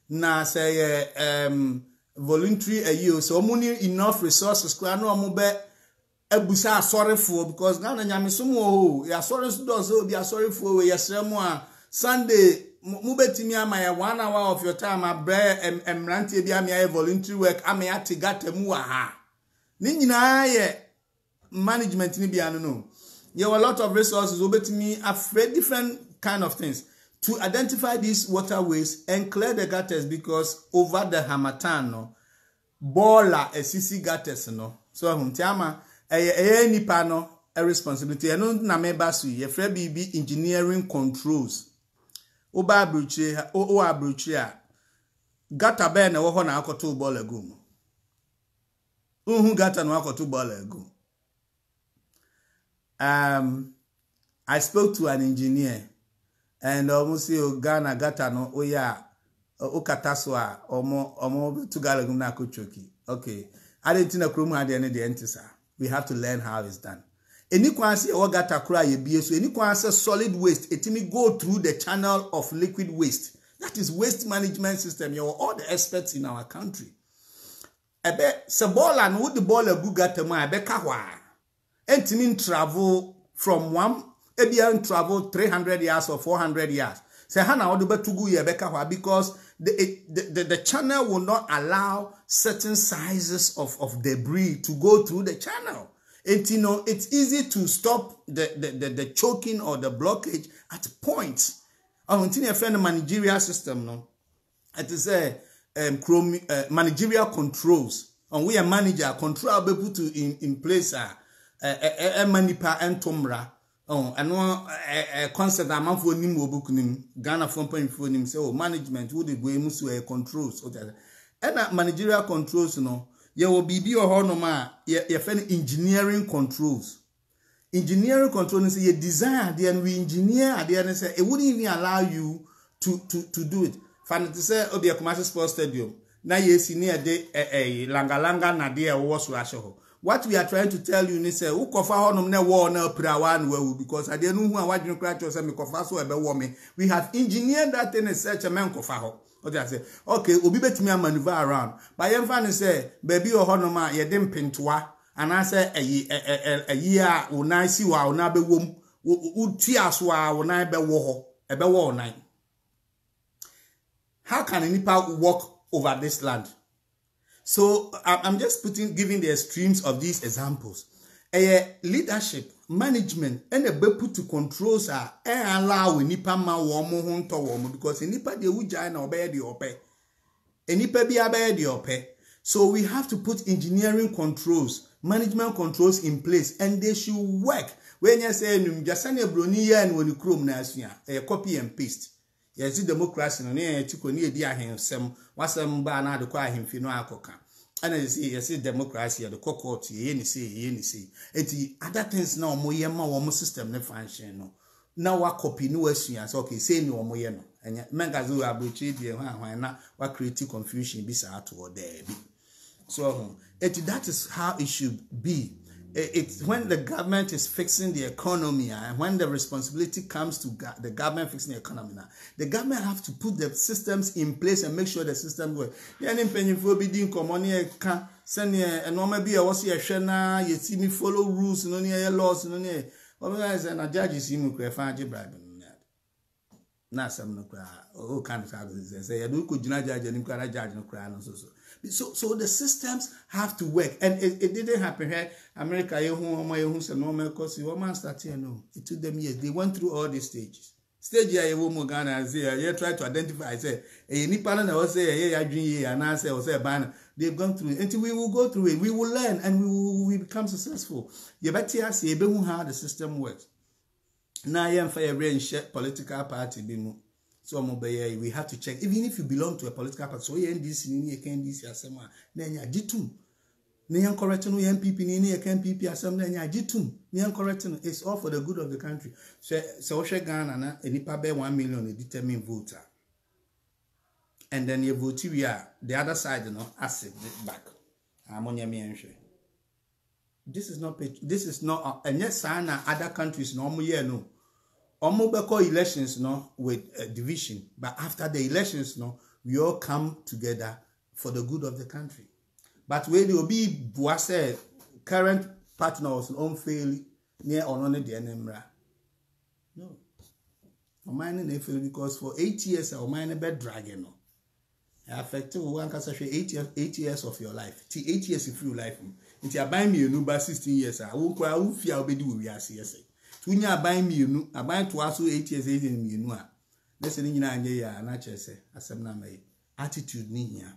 Now say voluntary a year, so money enough resources no mobe ebusa sorry for because Ghana nyamisomo ya sorry so be sorry for we yesremo Sunday mubetimi ama 1 hour of your time abre emrantie bia me voluntary work ama ya tigata mu ha ni nyina ye management ni bia no. There were a lot of resources over to me, afraid different kind of things to identify these waterways and clear the gutters because over the Hamatan, no, bola a CC gutters, no. So tiama any panel a responsibility. And no na mebasu ye free BB engineering controls. Oba abruchia o abruchia gutter be na wo ho na akoto bola gum. Gutter no akoto bola gum. I spoke to an engineer and almost say Ghana gata no oya okataswa omo to galagum na kochoki. Okay. I didn't think krum had any the entisa. We have to learn how it's done. Any kwansi o gata kura ye bie so any kwansi solid waste etimi go through the channel of liquid waste. That is waste management system. You are all the experts in our country. Ebe se ball and would the ball a gugata ma ebe kahwa. Entimin travel from one, ebian travel 300 years or 400 years. Say hana oduba tugu ye beka because the channel will not allow certain sizes of debris to go through the channel. And you know, it's easy to stop the choking or the blockage at points. I want to friend the managerial system, no. It is a managerial controls. And we are manager control be put in place manipa entomra and one concept a man for nim book nim Ghana for nim say management would go musu controls and managerial controls no ye will be or no ma ye engineering controls. Engineering control is a design and we engineer and say it wouldn't even allow you to do it. Fan to say obi a commercial sports stadium na yes near de langa na de was rasho. What we are trying to tell you is who kofa honum na war na prawan we because I don't know who and what you cry to say me kofa so ebe wo me. We have engineered that in such a man kofa ho. Okay, I say okay, obi betimi maneuver around. But yen fan say baby o honum a ye dem pintoa and I say a year o na si wa o na be wom utia so a o na be wo ho ebe wo nine. How can any power walk over this land? So I'm just giving the extremes of these examples. Leadership, management, and a be put to controls are allow nipa ma womo hunto womo because nipa de uja na obey the ope. Nipa bi abey the ope. So we have to put engineering controls, management controls in place, and they should work. When you say num jasane broni ya and when you chrome na asua, copy and paste. Yes, democracy no na tiko ni edi ahensem wasem ba na adekwa ahemfi no akoka and you see yes democracy the court ye ni say eti other things na omoye ma wo system ne function no na wa copy no asua so okay say ni omoye no enya mengazu abrochi die hwan na wa create confusion bi sa ato there bi so eti that is how it should be. it's when the government is fixing the economy and when the responsibility comes to the government fixing the economy now, the government have to put the systems in place and make sure the system work. Yeah, for bidding common can send a normal be a was a shena, you see me follow rules, no near laws, no near. Otherwise, and a judge is in find bribing. Now some no cry. Oh, kind of say, I do could not judge and judge no cry and so the systems have to work, and it didn't happen here. America, you normal cause you man start here. No, it took them years. They went through all these stages. Stage here, you Ghana and say, you try to identify. Say, a Nippon and I was say, yeah, dream and I say, was a banner. They've gone through it. Until we will go through it, we will learn and we will become successful. You better see how the system works. Now, I am for a range political party. So we have to check. Even if you belong to a political party, so you this, you can this, then you jitum. You correct no MPP, you can PP assembly, then you jitum. You correct it's all for the good of the country. So Ghana, any pay 1 million a determined voter. And then you vote we are the other side, acid back. This is not and yes, other countries normal no. Omobeko elections with division, but after the elections we all come together for the good of the country. But where there will be Boase current partners fail near or on the Enemra. No. Mine fail because for 8 years our mine bed dragon. Affected one can say 8 years of your life. 8 years of your life. If you buy me a new 16 years, I won't cry, I will fear obey we are CSA. When you buy me, I buy to also 8 years, 8 in me. Listening in Nigeria, and I say, as I'm my attitude near.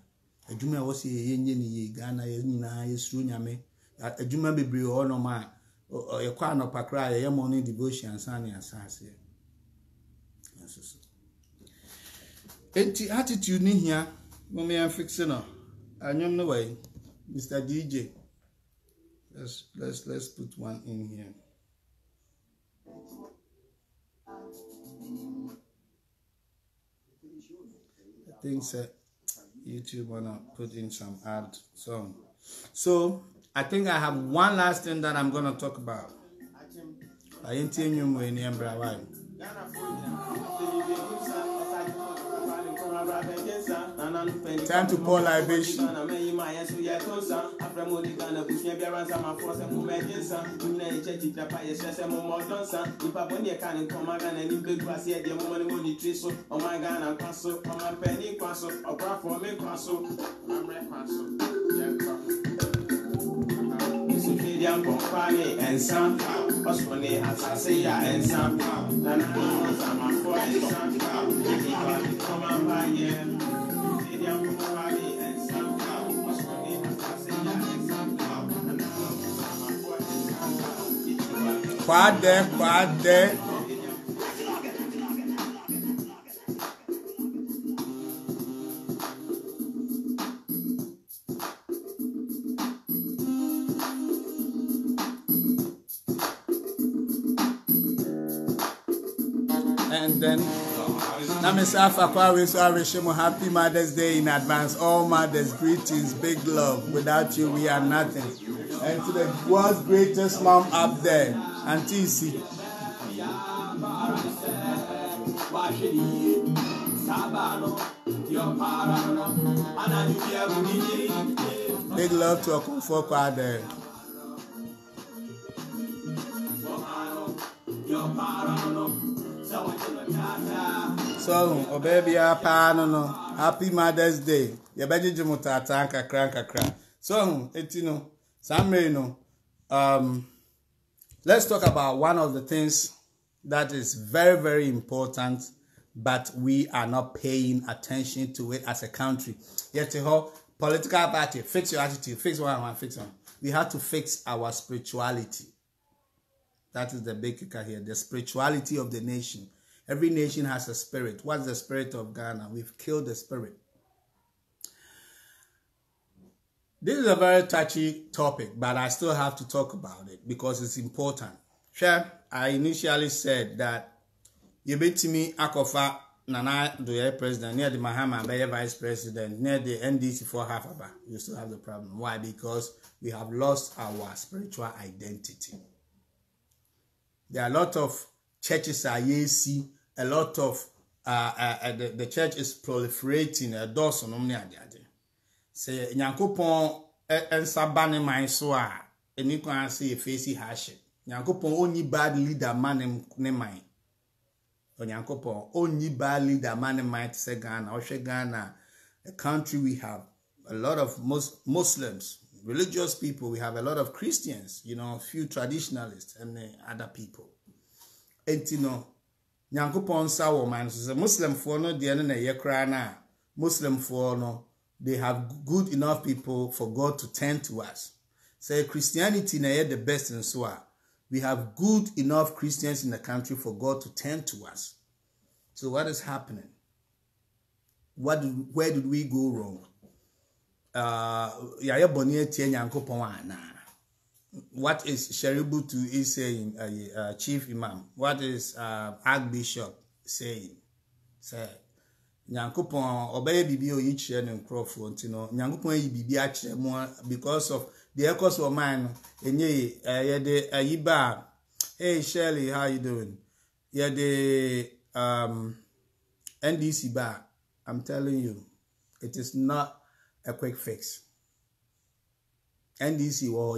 A Juma was a yen, Ghana, is Runyame, a Juma be or no man, or a crown of Pakra, a morning devotion, and sunny and sassy. Attitude in here, Mommy, I'm fixing up. I know the way, Mr. DJ. Let's put one in here. I think YouTube wanna put in some ad song. So I think I have one last thing that I'm gonna talk about. I ain't telling you when you time to pour libation. Kwame and some was when they had to say and some and I'm for and some come on by and some was when they had to say and some Quad there. And then, happy Mother's Day in advance. All mothers, greetings, big love. Without you, we are nothing. And to the world's greatest mom up there, Auntie C. Big love to a comfort quad there. So, oh baby, happy Mother's Day. You better do mutata kakra. So, let's talk about one of the things that is very, very important, but we are not paying attention to it as a country. Yet, political party, fix your attitude, fix one, fix one. We have to fix our spirituality. That is the big kicker here, the spirituality of the nation. Every nation has a spirit. What's the spirit of Ghana? We've killed the spirit. This is a very touchy topic, but I still have to talk about it because it's important. Sure, I initially said that you bet me akofa Nana the president, near the Mahama Bayer vice president, near the NDC for half of that, you still have the problem. Why? Because we have lost our spiritual identity. There are a lot of churches are see a lot of the church is proliferating a doors on omni ade. Say Nyankopon ensabane man so a eni kwan say face hash. Nyankopon only bad leader man ne man. Onyankopon only bad leader man might say Ghana or Ghana, a country we have a lot of Muslims, religious people, we have a lot of Christians, you know, a few traditionalists and other people. And you know, Nyankopon sawo man so Muslim for no de na ye kra na Muslim for no they have good enough people for God to turn to us. Say Christianity na ye the best in so we have good enough Christians in the country for God to turn to us. So what is happening? Where did we go wrong? What is Sheributu is saying, Chief Imam? What is Archbishop saying? Say, Nyankopon obey bibi o yichie and Crawford, you know, Nyankopon bibi ache more because of the echoes of mine. Enye de ayiba. Hey Shirley, how you doing? Yeah, the NDC bar. I'm telling you, it is not a quick fix. NDC war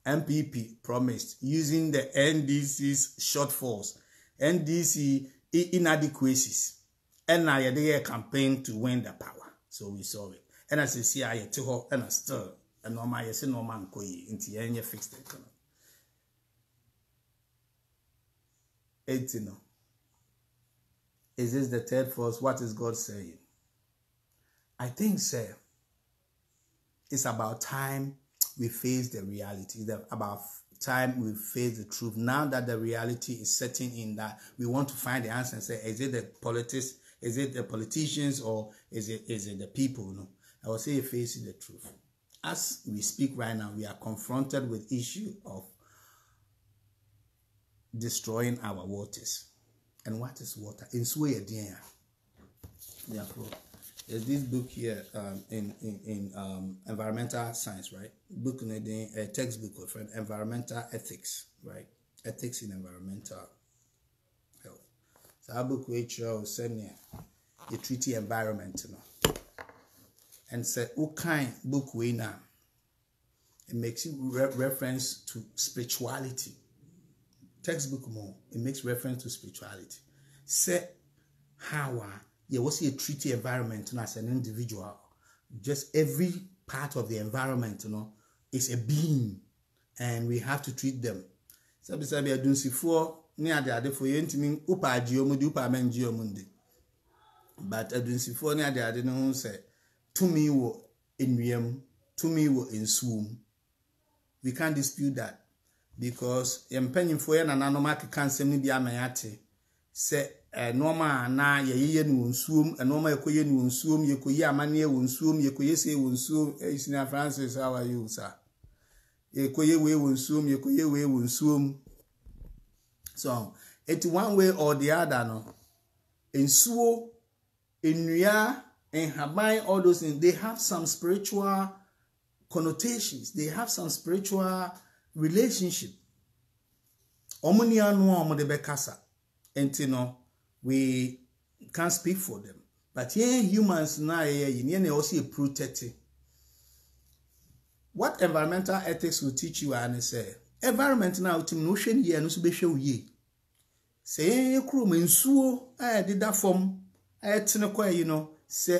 MPP promised using the NDC's shortfalls, NDC inadequacies, and now they campaign to win the power. So we saw it. And as you see, I to and I still and no my yes no man koi into any fixed economy. 18. Is this the third force? What is God saying? I think, sir, it's about time we face the reality. It's about time we face the truth. Now that the reality is setting in, that we want to find the answer and say, is it the politics? Is it the politicians, or is it the people? No, I will say facing the truth. As we speak right now, we are confronted with issue of destroying our waters. And what is water? In Sweden, yeah, there's this book here in environmental science, right? Book a textbook for environmental ethics, right? Ethics in environmental health. So our book which send you treaty environment, you know. And say what kind book we now? It makes reference to spirituality. Textbook more, it makes reference to spirituality. Say how you will see a treaty environment, you know, as an individual. Just every part of the environment, you know, is a being, and we have to treat them. So beside me, I don't see for near the other for you to mean upa geomundi, upa men geomundi. But I don't see for near the other no say to me wo in riem, to me wo in swoom. We can't dispute that. Because yempanyim for na nanomake kansem ni bia mayate se normal na ye no nsuom normal ekoye no nsuom yekoye amane wo nsuom yekoye se wo nsuom Senior Francis, how are you, sir? Yekoye we wo nsuom yekoye we wo nsuom. So it's one way or the other, no. Nsuo enua enhaban, all those things, they have some spiritual connotations, they have some spiritual relationship. Omunia no omo de bekasa. Entino, we can't speak for them. But here humans na ye also protect. What environmental ethics will teach you and say environment now to no shen ye no so be hwe ye. Say ye kro mensuo did that form tene you know, say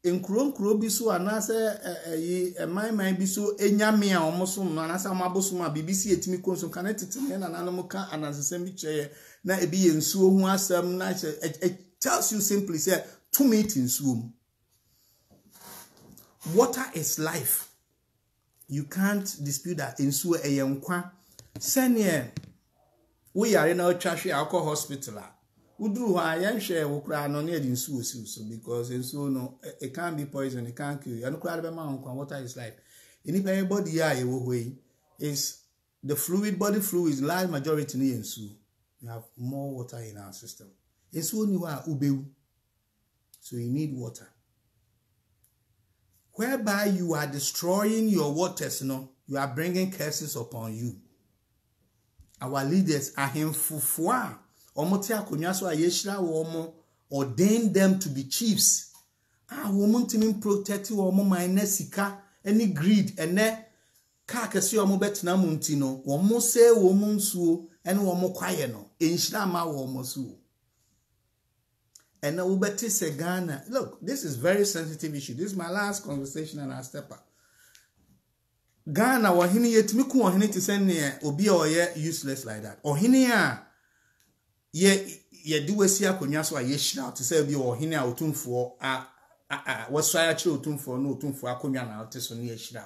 nkuro bi so anase man bi so enyame a omoso no anase amaboso ma BBC etimi konso kan tetene na nanom ka anansesem bi cheye na ebi ye nsuo hu asem na it tells you simply say to meet nsuo. Water is life. You can't dispute that. Nsuo eyenkwa sene we are in our chashwe alcohol hospital. Udru ha yenhwe wo kra no na edi nsuo so because nsuo no it can't be poison, it can't kill you. And kra be ma nkwa, water is life. Any body ya e wo hoi is the fluid, body fluid, large majority ni nsuo. We have more water in our system. It's only wa ubewu. So you need water. Whereby you are destroying your waters, you are bringing curses upon you. Our leaders are himfufua. Omote akonya so ayeshira wo ordained them to be chiefs. Woman to protect woman minus sika any greed and ne kakasi omo betina muntino womo se woman suo and womo kwaye no enhira ma womo suo. And now ubeti se Ghana. Look, this is very sensitive issue. This is my last conversation and I'll step up. Ghana wahini yetimi ku wahini to send ne obi oye useless like that. Ohini a ye duwesi akonya so ayeshira to say obi ohini a otumfo wasaya chi otumfo no otumfo akonya na oteso ne yeshira.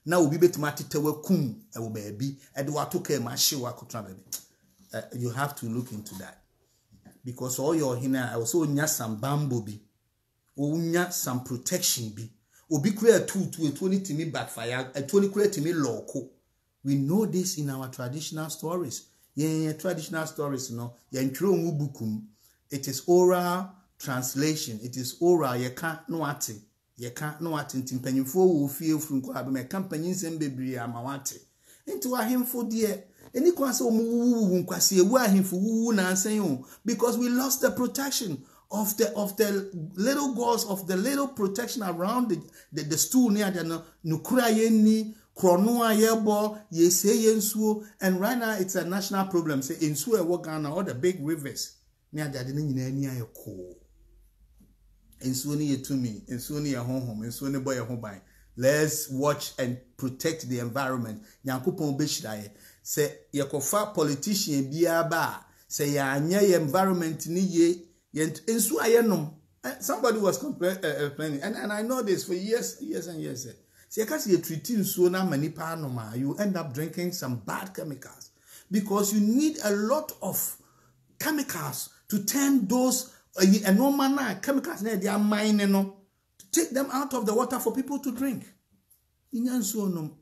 Na obi betima tetewa kum e wo baabi e de watoka ma hye wa kotona baabi. You have to look into that. Because all your hina also nya some bamboo bi. O nya some protection bi. Obi create 20 to me backfire, 20 create to me loco. We know this in our traditional stories. Yeah, traditional stories, it is oral translation. It is oral. You can't know what it. You can't know what it. Timpenyufo will feel from me companies and baby amawate. Into a him for dear. Any because we lost the protection of the little girls, of the little protection around the stool near the Nukrayeni, Kronua Yebo, Yese Yensuo, and right now it's a national problem. Say in Sue Wagana, all the big rivers near the Adini ko. In Suni to me, in Suni a home, in Suni boy a home by. Let's watch and protect the environment. Yankupon Bishraye. Say yakofa politician biaba say ya anya environment ni ye ensu ayenom. Somebody was complaining and I know this for years and years. Say because you treating so na manipa anoma, you end up drinking some bad chemicals because you need a lot of chemicals to turn those normal chemicals they are mining to take them out of the water for people to drink. Inyansu no.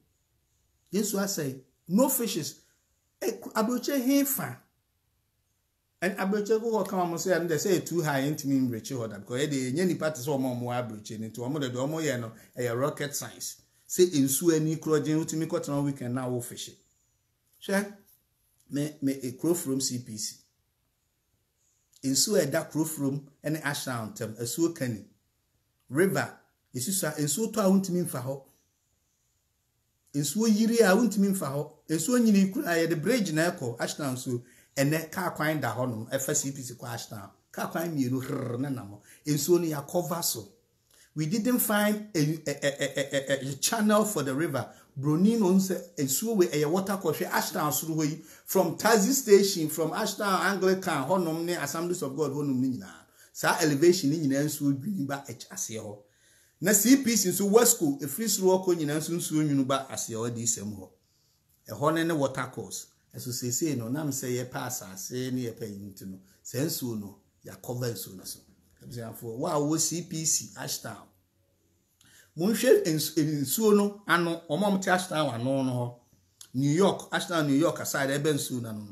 Yes, I say no fishes. Abroche hefa. And abroche go come say and they say too high into me reach order because the any part is more abroche into omo the omo ye no a rocket science. Say insu any crogen ultimate cotton we can now fish it. Check me a crow from CPC. Insu a dark crow from any ash down term a so canny. River is insu to I won't mean for her. Ensuo yiri a wuntimi mfa ho ensuo nyini kura the bridge na ekọ ashtown so ene car kwan da honom FCPC kwa ashtown car kwan mienu na namo ensuo no ya cover so we didn't find a channel for the river Bronin on say ensuo we a water course ashtown so we from taxi station from ashtown Anglican honom ne Assemblies of God honom ni nyina sa elevation ni nyina ensuo dwini ba ase ho na CPC so Wesco e free through ko nyina nso nwunu ba ase o di sem ho e ho ne water course eso sese no nam say ye pass ase ne ye payinti no senso no ya cover so no so example wa wo CPC Ashtown munhwe ensuo no ano omomte Ashtown ano no ho New York Ashtown New York aside ebe ensuo na no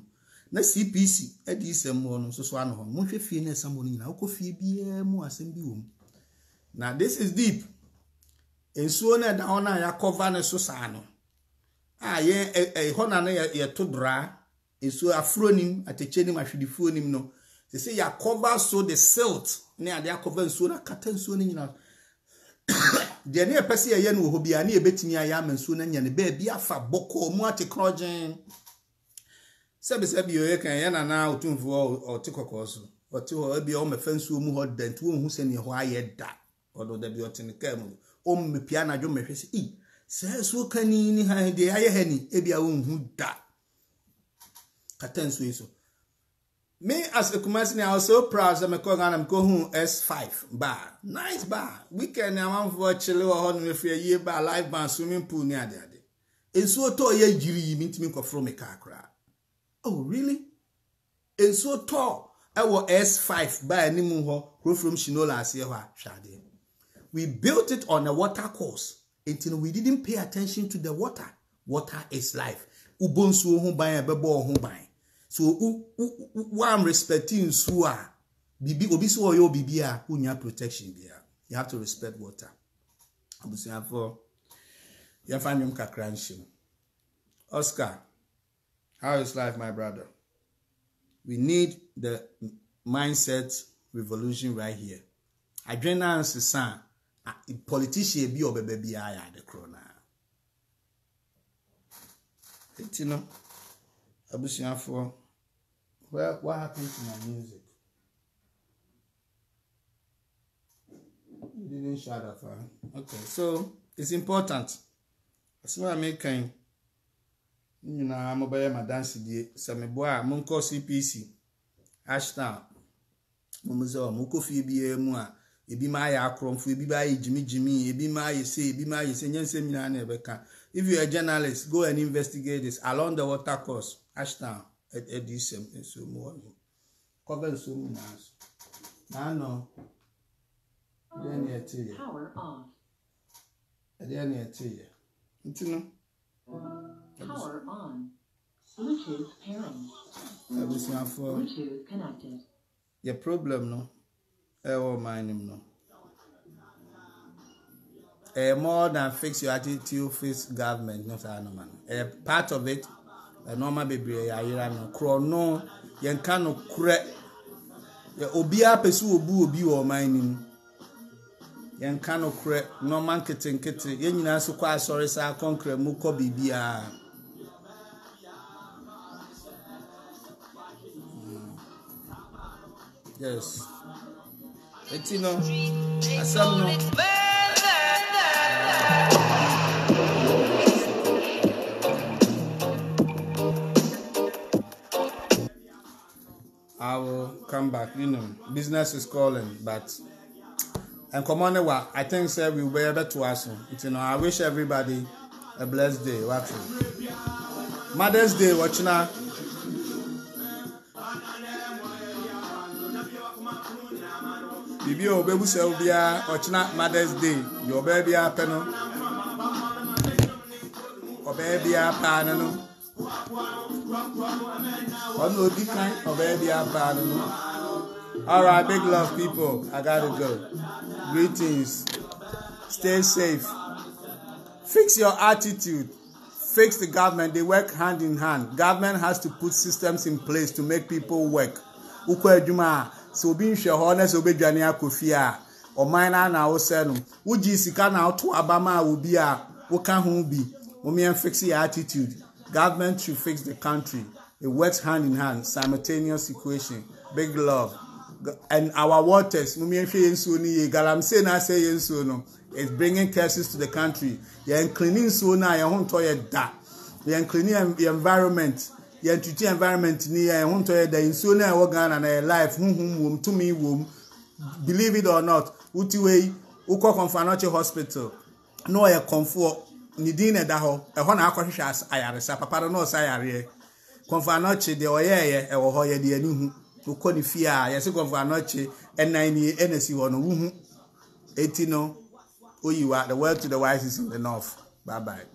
na CPC e di sem ho no so ano ho munhwe fie na samo no nyina ukofie bia mu asem bi wo mu. Now this is deep. Ensuo na da ona ya cover ne so sa no. Ye hona na ya to bra. Ensuo afronim atechenim ahwedefuonim no. They say ya cover so the silt na ya cover ensuo na kata ensuo ne nyina. De ne pese ye no ho bia na ebetimi aya mensuo na nya ne ba bia fa boko mu atekrogen. Sebi yo ye kan ye na otumfo o tikoko so. Oti ho bia o mefa ensuo mu ho dent wo hu se ne ho aye da. Odo da bi otini kemu me piano adwo mehwe se so kani ni ha de aye hani e bia wo hu da katanso iso me as a Kumasi I was so proud that me call Ghana go hu S5 bar nice bar weekend na man for chile ho no me free ye bar live band swimming pool ni ade enso to ye jiri mi ntimi ko from me kakra. Oh really? Enso to e wo S5 bar ni mu ho go from Shinola ase ho a hwade. We built it on a water course until we didn't pay attention to the water. Water is life. Ubonsu ho ban ebebo ho ban. So I'm respecting suwa. Bibi obi so yo bibia who nya protection bia. You have to respect water. Abusia for you find him kakranshim. Oscar, how is life, my brother? We need the mindset revolution right here. Adrena and Sisan, a politician be or baby aya the corona. You know, Abusia for well, what happened to my music? You didn't shut up, huh? Okay, so it's important. That's why I'm making. You know, I'm about my dance today. So my boy, I'm call CPC. Ashton, Mumuzo, Mukofi be mua. Ebi ma ya akromfo, ebi ba ye Jimmy, ebi ma ye say, nyense mina na ebeka. If you're a journalist, go and investigate this along the water course. Ashton, edisem so mo. Cover so munas. Na no. Power off. Power on. Bluetooth pairing. Bluetooth connected. Your problem no. Oh mind no. More than fix your attitude, fix government, not no man. Part of it, normal baby, no chrono, yen cano cre. Obia pesu obi or mining. Yen cano cre, no man kitten, yen you so quite sorry, sa concrete, muko bibia. Yes. It's you know, some no. I will come back, you know. Business is calling, but and come on, I think sir we'll be able to ask you know. I wish everybody a blessed day. Watching Mother's Day, watching now. Bibi obebu se obia ochina Mother's Day your baby apeno obebi apana no ono di kind obebi apana no. All right, big love people, I gotta go. Greetings, stay safe, fix your attitude, fix the government. They work hand in hand. Government has to put systems in place to make people work. Ukwe juma so being sure honest obey Jania Kofia or mine na o senu. Uji sika na to Abama will be a woka who be. Women fix your attitude. Government should fix the country. It works hand in hand, simultaneous equation. Big love. And our waters, Galamse na say yenso no, it's bringing curses to the country. You're cleaning so now, you're home to da. You're cleaning the environment. You're treating environment near home to the insona organ and a life, to me, believe it or not, Utiway, Uko Confanachi Hospital, no a comfort, Nidine Daho, a Hona Akashas, Ayarisa, Papa no Sayare, Confanachi, the Oye, or Hoya, the Anu, Ukoni Fia, yes, Confanachi, and 90 NSC on 18 no, who you are, the word to the wise is in the north. Bye bye.